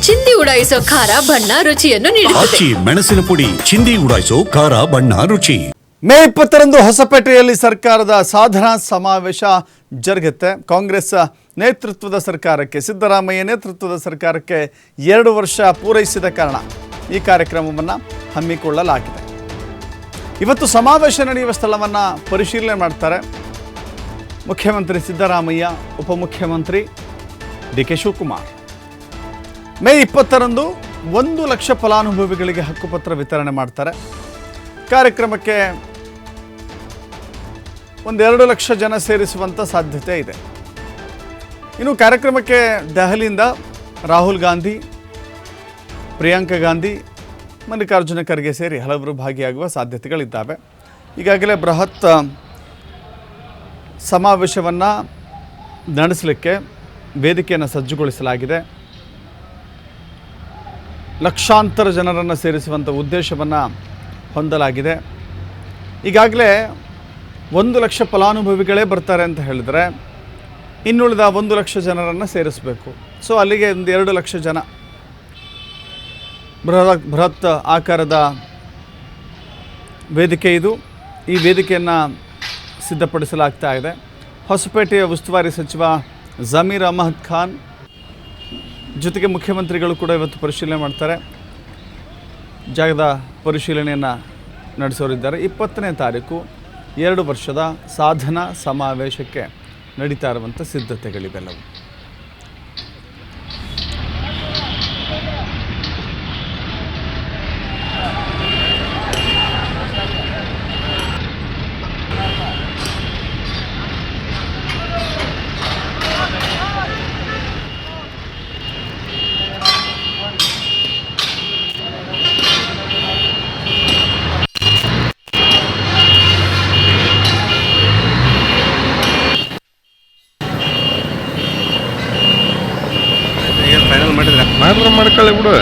ಚಿಂದಿ ಉಡಾಯಿಸೋ ಖಾರ ಬಣ್ಣ ರುಚಿಯನ್ನು ನೀಡುತ್ತದೆ. ಮೆಣಸಿನ ಪುಡಿ ಚಿಂದಿ ಉಡಾಯಿಸೋ ಖಾರ ಬಣ್ಣ ರುಚಿ. ಮೇ 20ರಂದು ಹೊಸಪೇಟೆಯಲ್ಲಿ ಸರ್ಕಾರದ ಸಾಧನಾ ಸಮಾವೇಶ ಜರುಗುತ್ತೆ. ಕಾಂಗ್ರೆಸ್ ನೇತೃತ್ವದ ಸರ್ಕಾರಕ್ಕೆ, ಸಿದ್ದರಾಮಯ್ಯ ನೇತೃತ್ವದ ಸರ್ಕಾರಕ್ಕೆ 2 ವರ್ಷ ಪೂರೈಸಿದ ಕಾರಣ ಈ ಕಾರ್ಯಕ್ರಮವನ್ನು ಹಮ್ಮಿಕೊಳ್ಳಲಾಗಿದೆ. ಇವತ್ತು ಸಮಾವೇಶ ನಡೆಯುವ ಸ್ಥಳವನ್ನು ಪರಿಶೀಲನೆ ಮಾಡ್ತಾರೆ ಮುಖ್ಯಮಂತ್ರಿ ಸಿದ್ದರಾಮಯ್ಯ, ಉಪಮುಖ್ಯಮಂತ್ರಿ ಡಿ.ಕೆ. ಶಿವಕುಮಾರ್. ಮೇ 20ರಂದು 1 ಲಕ್ಷ ಫಲಾನುಭವಿಗಳಿಗೆ ಹಕ್ಕುಪತ್ರ ವಿತರಣೆ ಮಾಡ್ತಾರೆ. ಕಾರ್ಯಕ್ರಮಕ್ಕೆ 1-2 ಲಕ್ಷ ಜನ ಸೇರಿಸುವಂಥ ಸಾಧ್ಯತೆ ಇದೆ. ಇನ್ನು ಕಾರ್ಯಕ್ರಮಕ್ಕೆ ದೆಹಲಿಯಿಂದ ರಾಹುಲ್ ಗಾಂಧಿ, ಪ್ರಿಯಾಂಕಾ ಗಾಂಧಿ, ಮಲ್ಲಿಕಾರ್ಜುನ ಖರ್ಗೆ ಸೇರಿ ಹಲವರು ಭಾಗಿಯಾಗುವ ಸಾಧ್ಯತೆಗಳಿದ್ದಾವೆ. ಈಗಾಗಲೇ ಬೃಹತ್ ಸಮಾವೇಶವನ್ನು ನಡೆಸಲಿಕ್ಕೆ ವೇದಿಕೆಯನ್ನು ಸಜ್ಜುಗೊಳಿಸಲಾಗಿದೆ. ಲಕ್ಷಾಂತರ ಜನರನ್ನು ಸೇರಿಸುವಂಥ ಉದ್ದೇಶವನ್ನು ಹೊಂದಲಾಗಿದೆ. ಈಗಾಗಲೇ 1 ಲಕ್ಷ ಫಲಾನುಭವಿಗಳೇ ಬರ್ತಾರೆ ಅಂತ ಹೇಳಿದರೆ ಇನ್ನುಳಿದ 1 ಲಕ್ಷ ಜನರನ್ನು ಸೇರಿಸಬೇಕು. ಸೊ ಅಲ್ಲಿಗೆ 2 ಲಕ್ಷ ಜನ. ಬೃಹತ್ ಆಕಾರದ ವೇದಿಕೆ ಇದು. ಈ ವೇದಿಕೆಯನ್ನು ಸಿದ್ಧಪಡಿಸಲಾಗ್ತಾ ಇದೆ. ಹೊಸಪೇಟೆಯ ಉಸ್ತುವಾರಿ ಸಚಿವ ಜಮೀರ್ ಅಹಮದ್ ಖಾನ್ ಜೊತೆಗೆ ಮುಖ್ಯಮಂತ್ರಿಗಳು ಕೂಡ ಇವತ್ತು ಪರಿಶೀಲನೆ ಮಾಡ್ತಾರೆ. ಜಾಗದ ಪರಿಶೀಲನೆಯನ್ನು ನಡೆಸೋರಿದ್ದಾರೆ. 20ನೇ ತಾರೀಕು 2 ವರ್ಷದ ಸಾಧನಾ ಸಮಾವೇಶಕ್ಕೆ ನಡೀತಾ ಇರುವಂಥ ಸಿದ್ಧತೆಗಳಿವೆಲ್ಲವು. ಮಾಡ್ಕೊಳ್ಳಿ ಬಿಡು.